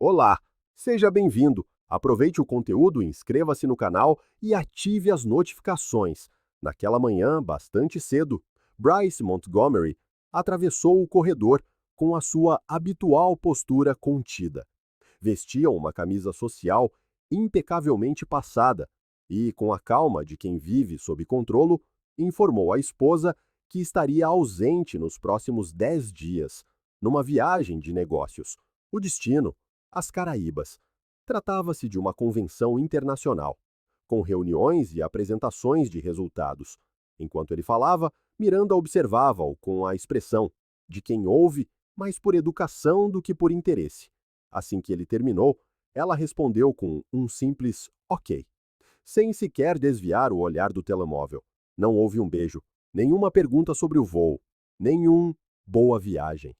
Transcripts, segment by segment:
Olá, seja bem-vindo. Aproveite o conteúdo, inscreva-se no canal e ative as notificações. Naquela manhã, bastante cedo, Bryce Montgomery atravessou o corredor com a sua habitual postura contida. Vestia uma camisa social impecavelmente passada e, com a calma de quem vive sob controle, informou a esposa que estaria ausente nos próximos 10 dias, numa viagem de negócios. O destino: as Caraíbas. Tratava-se de uma convenção internacional, com reuniões e apresentações de resultados. Enquanto ele falava, Miranda observava-o com a expressão de quem ouve mais por educação do que por interesse. Assim que ele terminou, ela respondeu com um simples ok, sem sequer desviar o olhar do telemóvel. Não houve um beijo, nenhuma pergunta sobre o voo, nenhum boa viagem.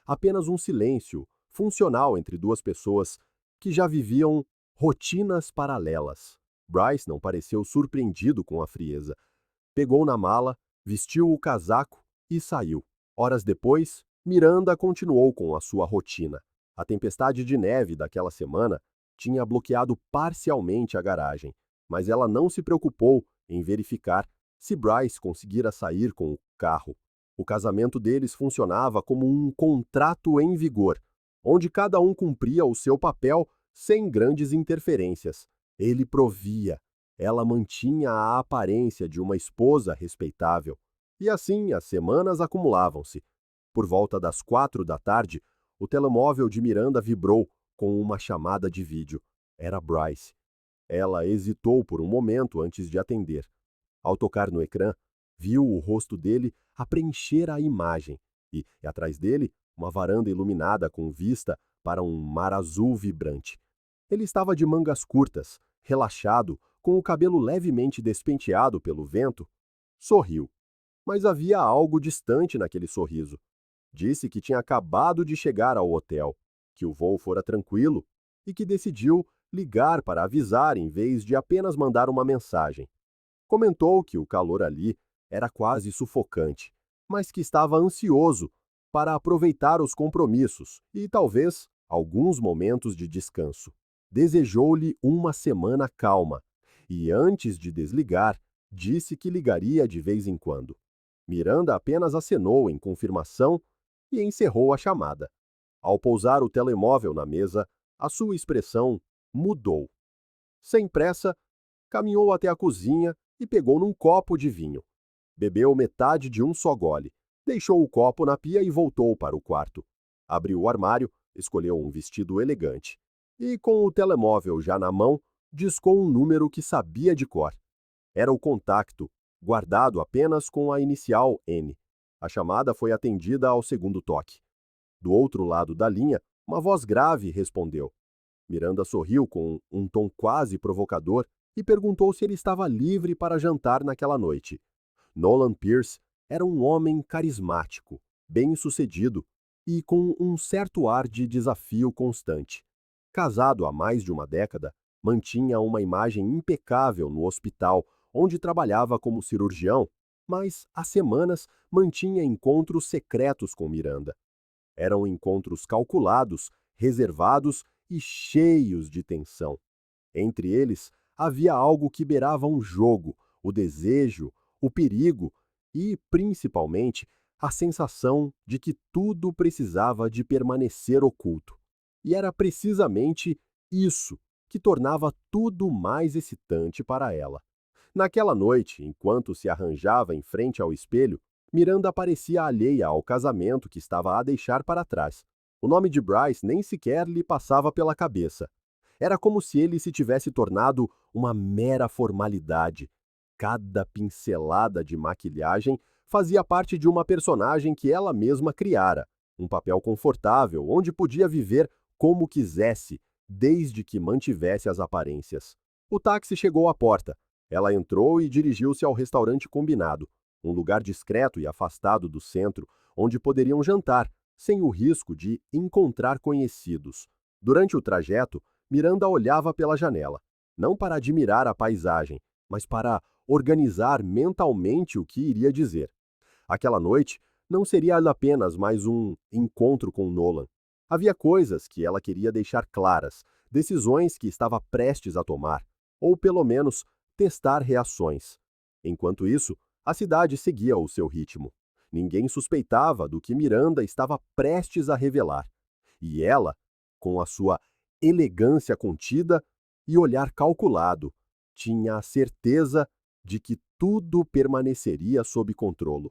Apenas um silêncio funcional entre duas pessoas que já viviam rotinas paralelas. Bryce não pareceu surpreendido com a frieza. Pegou na mala, vestiu o casaco e saiu. Horas depois, Miranda continuou com a sua rotina. A tempestade de neve daquela semana tinha bloqueado parcialmente a garagem, mas ela não se preocupou em verificar se Bryce conseguira sair com o carro. O casamento deles funcionava como um contrato em vigor, onde cada um cumpria o seu papel sem grandes interferências. Ele provia, ela mantinha a aparência de uma esposa respeitável. E assim as semanas acumulavam-se. Por volta das 4 da tarde, o telemóvel de Miranda vibrou com uma chamada de vídeo. Era Bryce. Ela hesitou por um momento antes de atender. Ao tocar no ecrã, viu o rosto dele a preencher a imagem e, atrás dele, uma varanda iluminada com vista para um mar azul vibrante. Ele estava de mangas curtas, relaxado, com o cabelo levemente despenteado pelo vento. Sorriu, mas havia algo distante naquele sorriso. Disse que tinha acabado de chegar ao hotel, que o voo fora tranquilo e que decidiu ligar para avisar em vez de apenas mandar uma mensagem. Comentou que o calor ali era quase sufocante, mas que estava ansioso para aproveitar os compromissos e, talvez, alguns momentos de descanso. Desejou-lhe uma semana calma e, antes de desligar, disse que ligaria de vez em quando. Miranda apenas acenou em confirmação e encerrou a chamada. Ao pousar o telemóvel na mesa, a sua expressão mudou. Sem pressa, caminhou até a cozinha e pegou num copo de vinho. Bebeu metade de um só gole, deixou o copo na pia e voltou para o quarto. Abriu o armário, escolheu um vestido elegante e, com o telemóvel já na mão, discou um número que sabia de cor. Era o contacto, guardado apenas com a inicial N. A chamada foi atendida ao segundo toque. Do outro lado da linha, uma voz grave respondeu. Miranda sorriu com um tom quase provocador e perguntou se ele estava livre para jantar naquela noite. Nolan Pierce era um homem carismático, bem-sucedido e com um certo ar de desafio constante. Casado há mais de uma década, mantinha uma imagem impecável no hospital onde trabalhava como cirurgião, mas há semanas mantinha encontros secretos com Miranda. Eram encontros calculados, reservados e cheios de tensão. Entre eles, havia algo que beirava um jogo, o desejo, o perigo e, principalmente, a sensação de que tudo precisava de permanecer oculto. E era precisamente isso que tornava tudo mais excitante para ela. Naquela noite, enquanto se arranjava em frente ao espelho, Miranda parecia alheia ao casamento que estava a deixar para trás. O nome de Bryce nem sequer lhe passava pela cabeça. Era como se ele se tivesse tornado uma mera formalidade. Cada pincelada de maquilhagem fazia parte de uma personagem que ela mesma criara, um papel confortável onde podia viver como quisesse, desde que mantivesse as aparências. O táxi chegou à porta. Ela entrou e dirigiu-se ao restaurante combinado, um lugar discreto e afastado do centro, onde poderiam jantar, sem o risco de encontrar conhecidos. Durante o trajeto, Miranda olhava pela janela, não para admirar a paisagem, mas para organizar mentalmente o que iria dizer. Aquela noite não seria apenas mais um encontro com Nolan. Havia coisas que ela queria deixar claras, decisões que estava prestes a tomar, ou pelo menos testar reações. Enquanto isso, a cidade seguia o seu ritmo. Ninguém suspeitava do que Miranda estava prestes a revelar. E ela, com a sua elegância contida e olhar calculado, tinha a certeza de que tudo permaneceria sob controle.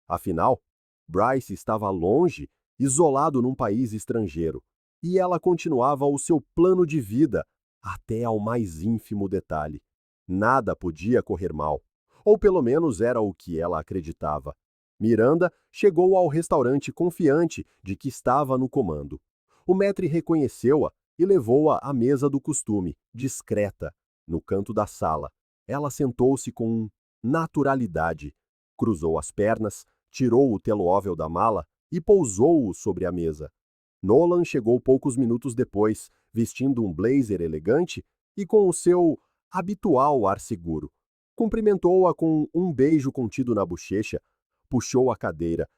Afinal, Bryce estava longe, isolado num país estrangeiro, e ela continuava o seu plano de vida até ao mais ínfimo detalhe. Nada podia correr mal, ou pelo menos era o que ela acreditava. Miranda chegou ao restaurante confiante de que estava no comando. O maître reconheceu-a e levou-a à mesa do costume, discreta, no canto da sala. Ela sentou-se com naturalidade, cruzou as pernas, tirou o telemóvel da mala e pousou-o sobre a mesa. Nolan chegou poucos minutos depois, vestindo um blazer elegante e com o seu habitual ar seguro. Cumprimentou-a com um beijo contido na bochecha, puxou a cadeira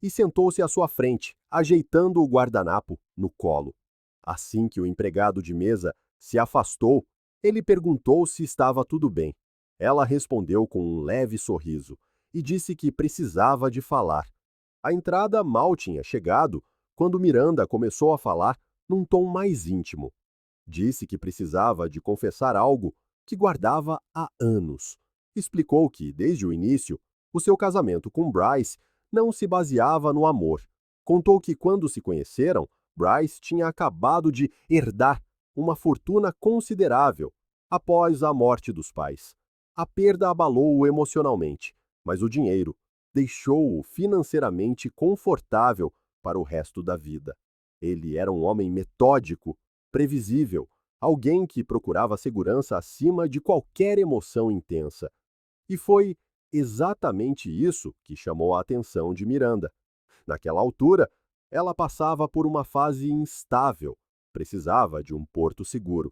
e sentou-se à sua frente, ajeitando o guardanapo no colo. Assim que o empregado de mesa se afastou, ele perguntou se estava tudo bem. Ela respondeu com um leve sorriso e disse que precisava de falar. A entrada mal tinha chegado quando Miranda começou a falar num tom mais íntimo. Disse que precisava de confessar algo que guardava há anos. Explicou que, desde o início, o seu casamento com Bryce não se baseava no amor. Contou que, quando se conheceram, Bryce tinha acabado de herdar uma fortuna considerável após a morte dos pais. A perda abalou-o emocionalmente, mas o dinheiro deixou-o financeiramente confortável para o resto da vida. Ele era um homem metódico, previsível, alguém que procurava segurança acima de qualquer emoção intensa. E foi exatamente isso que chamou a atenção de Miranda. Naquela altura, ela passava por uma fase instável, precisava de um porto seguro.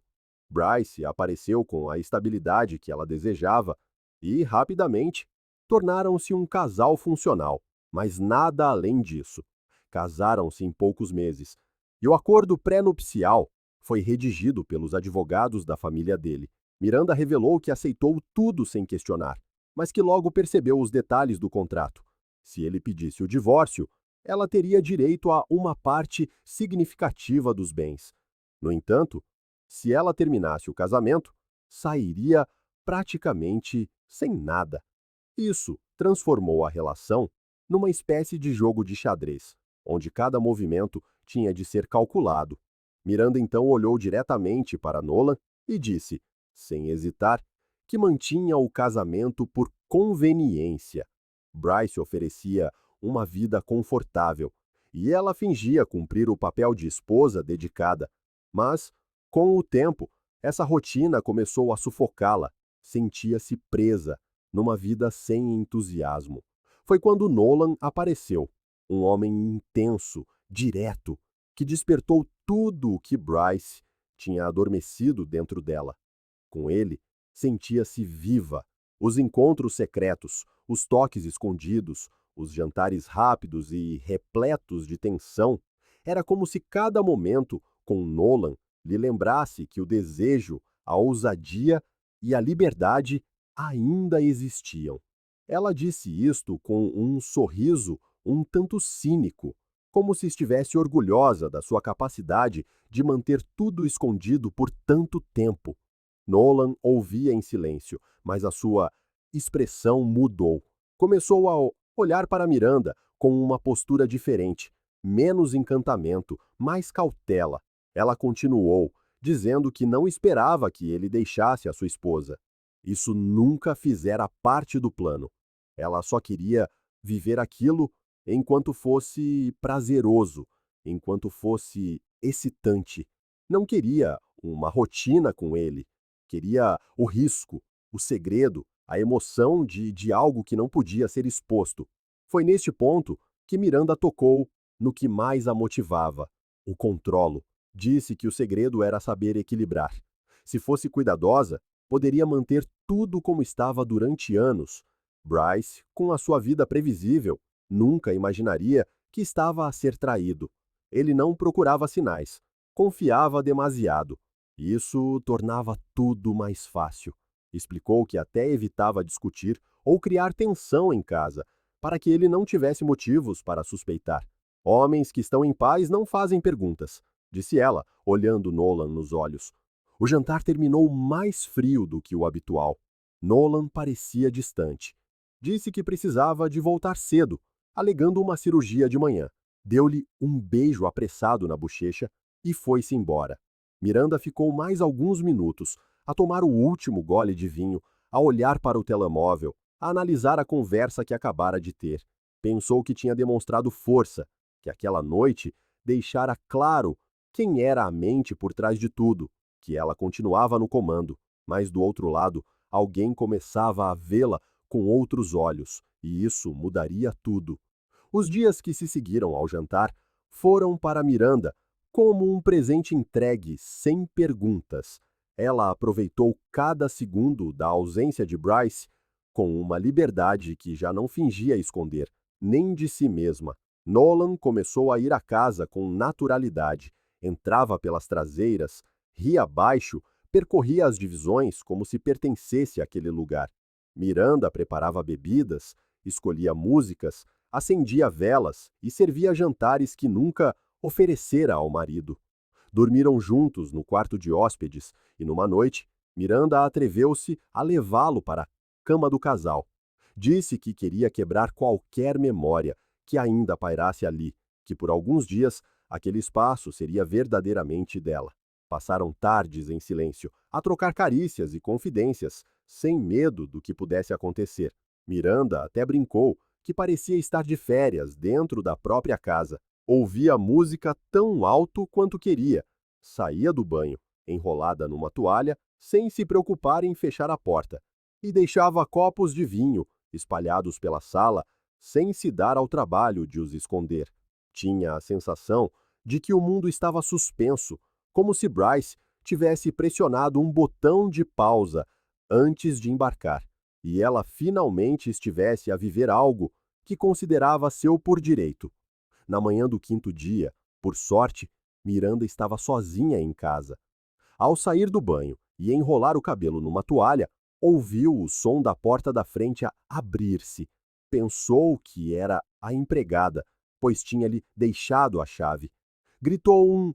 Bryce apareceu com a estabilidade que ela desejava e, rapidamente, tornaram-se um casal funcional, mas nada além disso. Casaram-se em poucos meses, e o acordo pré-nupcial foi redigido pelos advogados da família dele. Miranda revelou que aceitou tudo sem questionar, mas que logo percebeu os detalhes do contrato. Se ele pedisse o divórcio, ela teria direito a uma parte significativa dos bens. No entanto, se ela terminasse o casamento, sairia praticamente sem nada. Isso transformou a relação numa espécie de jogo de xadrez, onde cada movimento tinha de ser calculado. Miranda então olhou diretamente para Nolan e disse, sem hesitar, que mantinha o casamento por conveniência. Bryce oferecia uma vida confortável e ela fingia cumprir o papel de esposa dedicada. Mas, com o tempo, essa rotina começou a sufocá-la. Sentia-se presa numa vida sem entusiasmo. Foi quando Nolan apareceu, um homem intenso, direto, que despertou tudo o que Bryce tinha adormecido dentro dela. Com ele, sentia-se viva. Os encontros secretos, os toques escondidos, os jantares rápidos e repletos de tensão, era como se cada momento com Nolan lhe lembrasse que o desejo, a ousadia e a liberdade ainda existiam. Ela disse isto com um sorriso um tanto cínico, como se estivesse orgulhosa da sua capacidade de manter tudo escondido por tanto tempo. Nolan ouvia em silêncio, mas a sua expressão mudou. Começou a olhar para Miranda com uma postura diferente, menos encantamento, mais cautela. Ela continuou, dizendo que não esperava que ele deixasse a sua esposa. Isso nunca fizera parte do plano. Ela só queria viver aquilo enquanto fosse prazeroso, enquanto fosse excitante. Não queria uma rotina com ele. Queria o risco, o segredo, a emoção de algo que não podia ser exposto. Foi neste ponto que Miranda tocou no que mais a motivava, o controlo. Disse que o segredo era saber equilibrar. Se fosse cuidadosa, poderia manter tudo como estava durante anos. Bryce, com a sua vida previsível, nunca imaginaria que estava a ser traído. Ele não procurava sinais, confiava demasiado. Isso tornava tudo mais fácil. Explicou que até evitava discutir ou criar tensão em casa, para que ele não tivesse motivos para suspeitar. Homens que estão em paz não fazem perguntas, disse ela, olhando Nolan nos olhos. O jantar terminou mais frio do que o habitual. Nolan parecia distante. Disse que precisava de voltar cedo, alegando uma cirurgia de manhã. Deu-lhe um beijo apressado na bochecha e foi-se embora. Miranda ficou mais alguns minutos, a tomar o último gole de vinho, a olhar para o telemóvel, a analisar a conversa que acabara de ter. Pensou que tinha demonstrado força, que aquela noite deixara claro quem era a mente por trás de tudo, que ela continuava no comando, mas do outro lado, alguém começava a vê-la com outros olhos, e isso mudaria tudo. Os dias que se seguiram ao jantar foram para Miranda como um presente entregue sem perguntas. Ela aproveitou cada segundo da ausência de Bryce com uma liberdade que já não fingia esconder, nem de si mesma. Nolan começou a ir à casa com naturalidade, entrava pelas traseiras, ria baixo, percorria as divisões como se pertencesse àquele lugar. Miranda preparava bebidas, escolhia músicas, acendia velas e servia jantares que nunca oferecera ao marido. Dormiram juntos no quarto de hóspedes e, numa noite, Miranda atreveu-se a levá-lo para a cama do casal. Disse que queria quebrar qualquer memória que ainda pairasse ali, que por alguns dias aquele espaço seria verdadeiramente dela. Passaram tardes em silêncio, a trocar carícias e confidências, sem medo do que pudesse acontecer. Miranda até brincou que parecia estar de férias dentro da própria casa. Ouvia música tão alto quanto queria. Saía do banho, enrolada numa toalha, sem se preocupar em fechar a porta, e deixava copos de vinho espalhados pela sala, sem se dar ao trabalho de os esconder. Tinha a sensação de que o mundo estava suspenso, como se Bryce tivesse pressionado um botão de pausa antes de embarcar, e ela finalmente estivesse a viver algo que considerava seu por direito. Na manhã do quinto dia, por sorte, Miranda estava sozinha em casa. Ao sair do banho e enrolar o cabelo numa toalha, ouviu o som da porta da frente a abrir-se. Pensou que era a empregada, pois tinha-lhe deixado a chave. Gritou um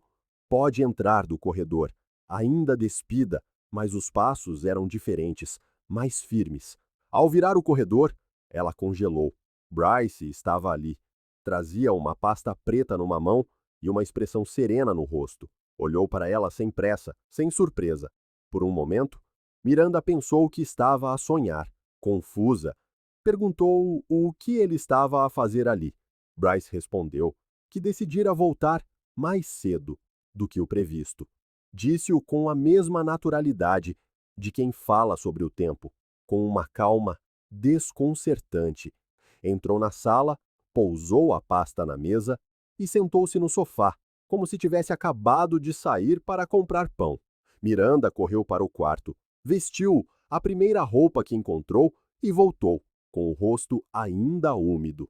"pode entrar" do corredor, ainda despida, mas os passos eram diferentes, mais firmes. Ao virar o corredor, ela congelou. Bryce estava ali. Trazia uma pasta preta numa mão e uma expressão serena no rosto. Olhou para ela sem pressa, sem surpresa. Por um momento, Miranda pensou que estava a sonhar. Confusa, perguntou o que ele estava a fazer ali. Bryce respondeu que decidira voltar mais cedo do que o previsto. Disse-o com a mesma naturalidade de quem fala sobre o tempo, com uma calma desconcertante. Entrou na sala, pousou a pasta na mesa e sentou-se no sofá, como se tivesse acabado de sair para comprar pão. Miranda correu para o quarto, vestiu a primeira roupa que encontrou e voltou, com o rosto ainda úmido.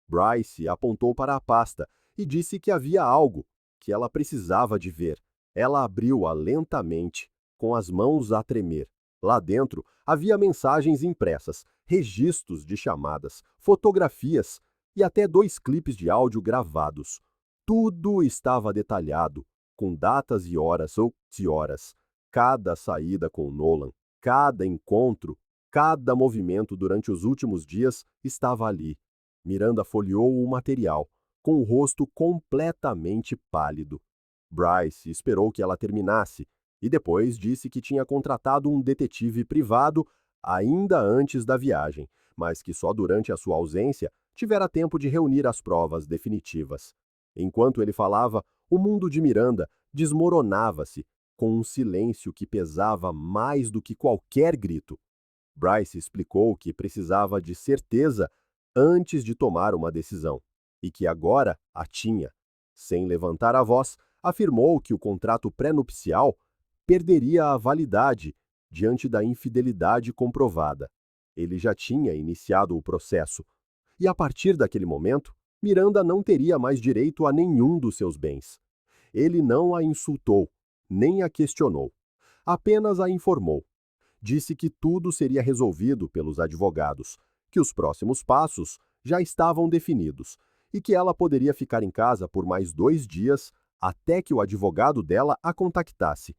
Bryce apontou para a pasta e disse que havia algo que ela precisava de ver. Ela abriu-a lentamente, com as mãos a tremer. Lá dentro havia mensagens impressas, registros de chamadas, fotografias e até 2 clipes de áudio gravados. Tudo estava detalhado, com datas e horas. Cada saída com Nolan, cada encontro, cada movimento durante os últimos dias estava ali. Miranda folheou o material, com o rosto completamente pálido. Bryce esperou que ela terminasse e depois disse que tinha contratado um detetive privado ainda antes da viagem, mas que só durante a sua ausência tivera tempo de reunir as provas definitivas. Enquanto ele falava, o mundo de Miranda desmoronava-se com um silêncio que pesava mais do que qualquer grito. Bryce explicou que precisava de certeza antes de tomar uma decisão, e que agora a tinha. Sem levantar a voz, afirmou que o contrato pré-nupcial perderia a validade diante da infidelidade comprovada. Ele já tinha iniciado o processo, e a partir daquele momento, Miranda não teria mais direito a nenhum dos seus bens. Ele não a insultou, nem a questionou. Apenas a informou. Disse que tudo seria resolvido pelos advogados, que os próximos passos já estavam definidos e que ela poderia ficar em casa por mais 2 dias até que o advogado dela a contactasse.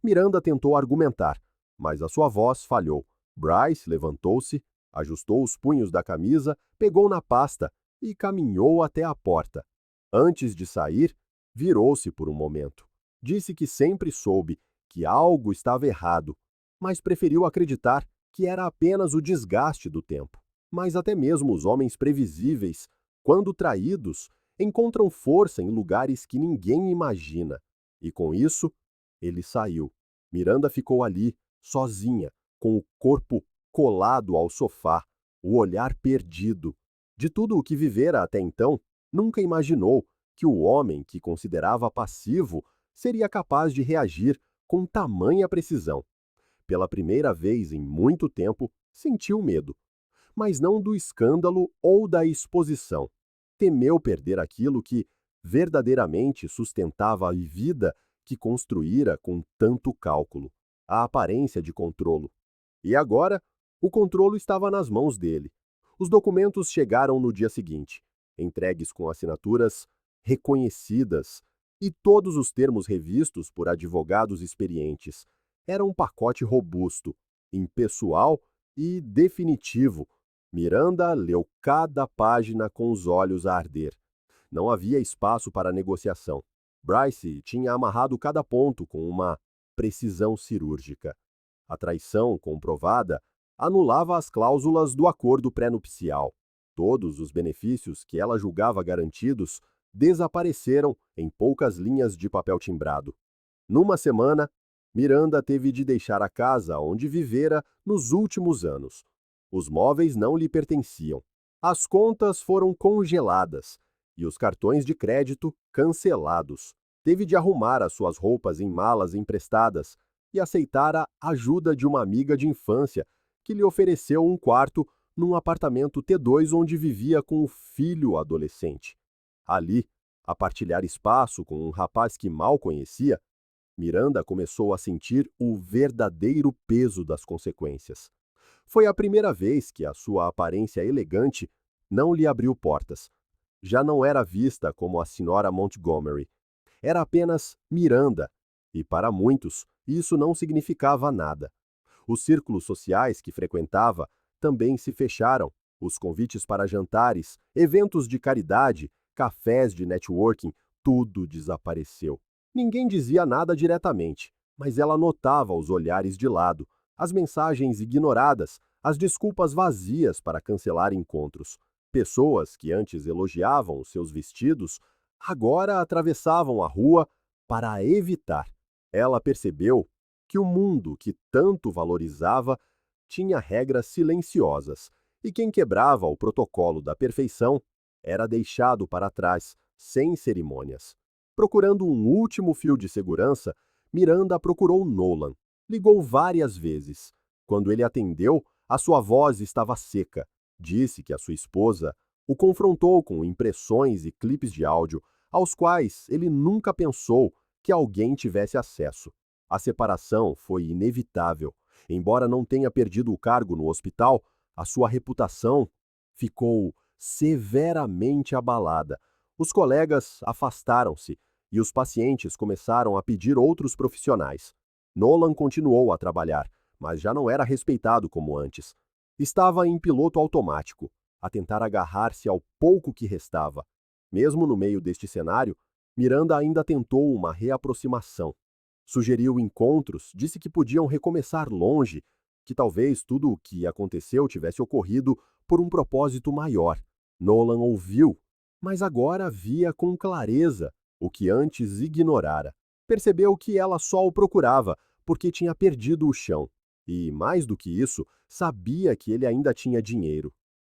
Miranda tentou argumentar, mas a sua voz falhou. Bryce levantou-se, ajustou os punhos da camisa, pegou na pasta e caminhou até a porta. Antes de sair, virou-se por um momento. Disse que sempre soube que algo estava errado, mas preferiu acreditar que era apenas o desgaste do tempo. Mas até mesmo os homens previsíveis, quando traídos, encontram força em lugares que ninguém imagina. E com isso, ele saiu. Miranda ficou ali, sozinha, com o corpo colado ao sofá, o olhar perdido. De tudo o que vivera até então, nunca imaginou que o homem que considerava passivo seria capaz de reagir com tamanha precisão. Pela primeira vez em muito tempo, sentiu medo, mas não do escândalo ou da exposição. Temeu perder aquilo que verdadeiramente sustentava a vida que construíra com tanto cálculo, a aparência de controlo. E agora, o controlo estava nas mãos dele. Os documentos chegaram no dia seguinte, entregues com assinaturas reconhecidas e todos os termos revistos por advogados experientes. Era um pacote robusto, impessoal e definitivo. Miranda leu cada página com os olhos a arder. Não havia espaço para negociação. Bryce tinha amarrado cada ponto com uma precisão cirúrgica. A traição comprovada anulava as cláusulas do acordo pré-nupcial. Todos os benefícios que ela julgava garantidos desapareceram em poucas linhas de papel timbrado. Numa semana, Miranda teve de deixar a casa onde vivera nos últimos anos. Os móveis não lhe pertenciam. As contas foram congeladas e os cartões de crédito cancelados. Teve de arrumar as suas roupas em malas emprestadas e aceitar a ajuda de uma amiga de infância que lhe ofereceu um quarto num apartamento T2 onde vivia com o filho adolescente. Ali, a partilhar espaço com um rapaz que mal conhecia, Miranda começou a sentir o verdadeiro peso das consequências. Foi a primeira vez que a sua aparência elegante não lhe abriu portas. Já não era vista como a senhora Montgomery. Era apenas Miranda, e para muitos isso não significava nada. Os círculos sociais que frequentava também se fecharam. Os convites para jantares, eventos de caridade, cafés de networking, tudo desapareceu. Ninguém dizia nada diretamente, mas ela notava os olhares de lado, as mensagens ignoradas, as desculpas vazias para cancelar encontros. Pessoas que antes elogiavam os seus vestidos, agora atravessavam a rua para a evitar. Ela percebeu que o mundo que tanto valorizava tinha regras silenciosas, e quem quebrava o protocolo da perfeição era deixado para trás, sem cerimônias. Procurando um último fio de segurança, Miranda procurou Nolan. Ligou várias vezes. Quando ele atendeu, a sua voz estava seca. Disse que a sua esposa o confrontou com impressões e clipes de áudio aos quais ele nunca pensou que alguém tivesse acesso. A separação foi inevitável. Embora não tenha perdido o cargo no hospital, a sua reputação ficou severamente abalada. Os colegas afastaram-se e os pacientes começaram a pedir outros profissionais. Nolan continuou a trabalhar, mas já não era respeitado como antes. Estava em piloto automático, a tentar agarrar-se ao pouco que restava. Mesmo no meio deste cenário, Miranda ainda tentou uma reaproximação. Sugeriu encontros, disse que podiam recomeçar longe, que talvez tudo o que aconteceu tivesse ocorrido por um propósito maior. Nolan ouviu, mas agora via com clareza o que antes ignorara. Percebeu que ela só o procurava porque tinha perdido o chão. E, mais do que isso, sabia que ele ainda tinha dinheiro.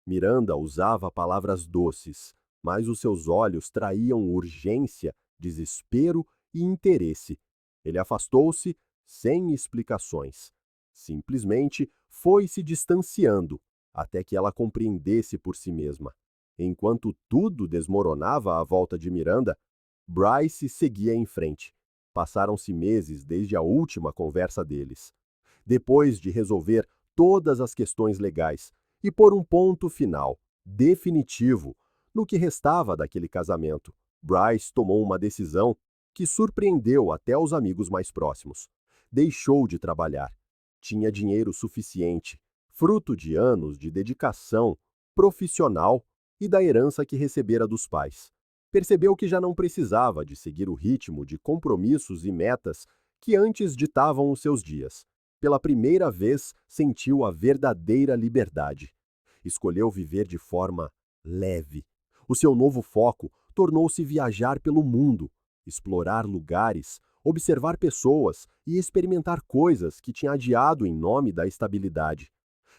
Miranda usava palavras doces, mas os seus olhos traíam urgência, desespero e interesse. Ele afastou-se sem explicações. Simplesmente foi se distanciando, até que ela compreendesse por si mesma. Enquanto tudo desmoronava à volta de Miranda, Bryce seguia em frente. Passaram-se meses desde a última conversa deles. Depois de resolver todas as questões legais e pôr um ponto final, definitivo, no que restava daquele casamento, Bryce tomou uma decisão que surpreendeu até os amigos mais próximos. Deixou de trabalhar. Tinha dinheiro suficiente, fruto de anos de dedicação profissional e da herança que recebera dos pais. Percebeu que já não precisava de seguir o ritmo de compromissos e metas que antes ditavam os seus dias. Pela primeira vez, sentiu a verdadeira liberdade. Escolheu viver de forma leve. O seu novo foco tornou-se viajar pelo mundo, explorar lugares, observar pessoas e experimentar coisas que tinha adiado em nome da estabilidade.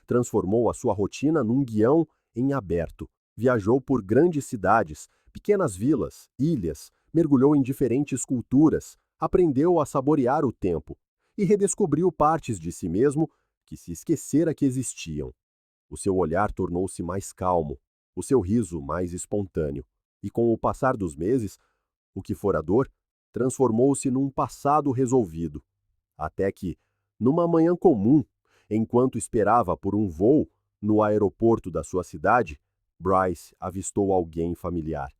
Transformou a sua rotina num guião em aberto. Viajou por grandes cidades, pequenas vilas, ilhas, mergulhou em diferentes culturas, aprendeu a saborear o tempo e redescobriu partes de si mesmo que se esquecera que existiam. O seu olhar tornou-se mais calmo, o seu riso mais espontâneo, e com o passar dos meses, o que fora dor, transformou-se num passado resolvido. Até que, numa manhã comum, enquanto esperava por um voo no aeroporto da sua cidade, Bryce avistou alguém familiar.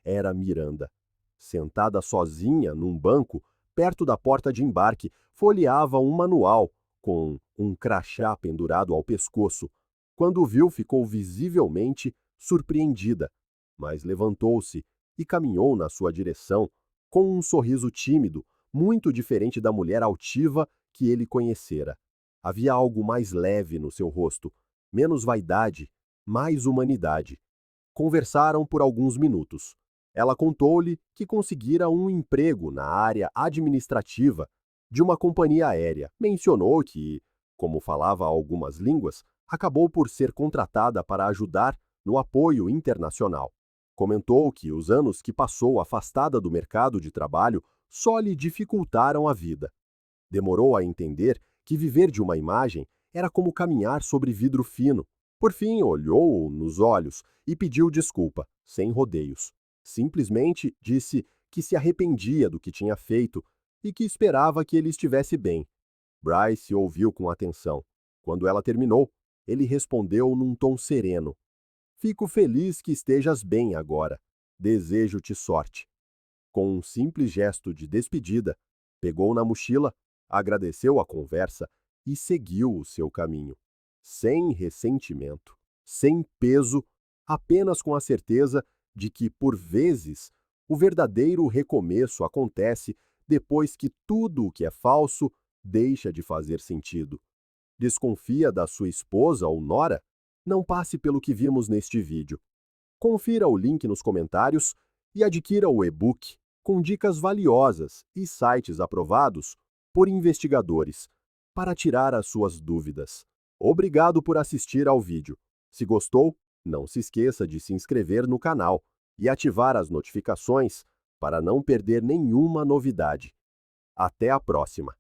Era Miranda. Sentada sozinha num banco, perto da porta de embarque, folheava um manual com um crachá pendurado ao pescoço. Quando o viu, ficou visivelmente surpreendida, mas levantou-se e caminhou na sua direção com um sorriso tímido, muito diferente da mulher altiva que ele conhecera. Havia algo mais leve no seu rosto, menos vaidade, mais humanidade. Conversaram por alguns minutos. Ela contou-lhe que conseguira um emprego na área administrativa de uma companhia aérea. Mencionou que, como falava algumas línguas, acabou por ser contratada para ajudar no apoio internacional. Comentou que os anos que passou afastada do mercado de trabalho só lhe dificultaram a vida. Demorou a entender que viver de uma imagem era como caminhar sobre vidro fino. Por fim, olhou-o nos olhos e pediu desculpa, sem rodeios. Simplesmente disse que se arrependia do que tinha feito e que esperava que ele estivesse bem. Bryce ouviu com atenção. Quando ela terminou, ele respondeu num tom sereno: "Fico feliz que estejas bem agora. Desejo-te sorte." Com um simples gesto de despedida, pegou na mochila, agradeceu a conversa e seguiu o seu caminho. Sem ressentimento, sem peso, apenas com a certeza de que, por vezes, o verdadeiro recomeço acontece depois que tudo o que é falso deixa de fazer sentido. Desconfia da sua esposa ou nora? Não passe pelo que vimos neste vídeo. Confira o link nos comentários e adquira o e-book com dicas valiosas e sites aprovados por investigadores para tirar as suas dúvidas. Obrigado por assistir ao vídeo. Se gostou, não se esqueça de se inscrever no canal e ativar as notificações para não perder nenhuma novidade. Até a próxima!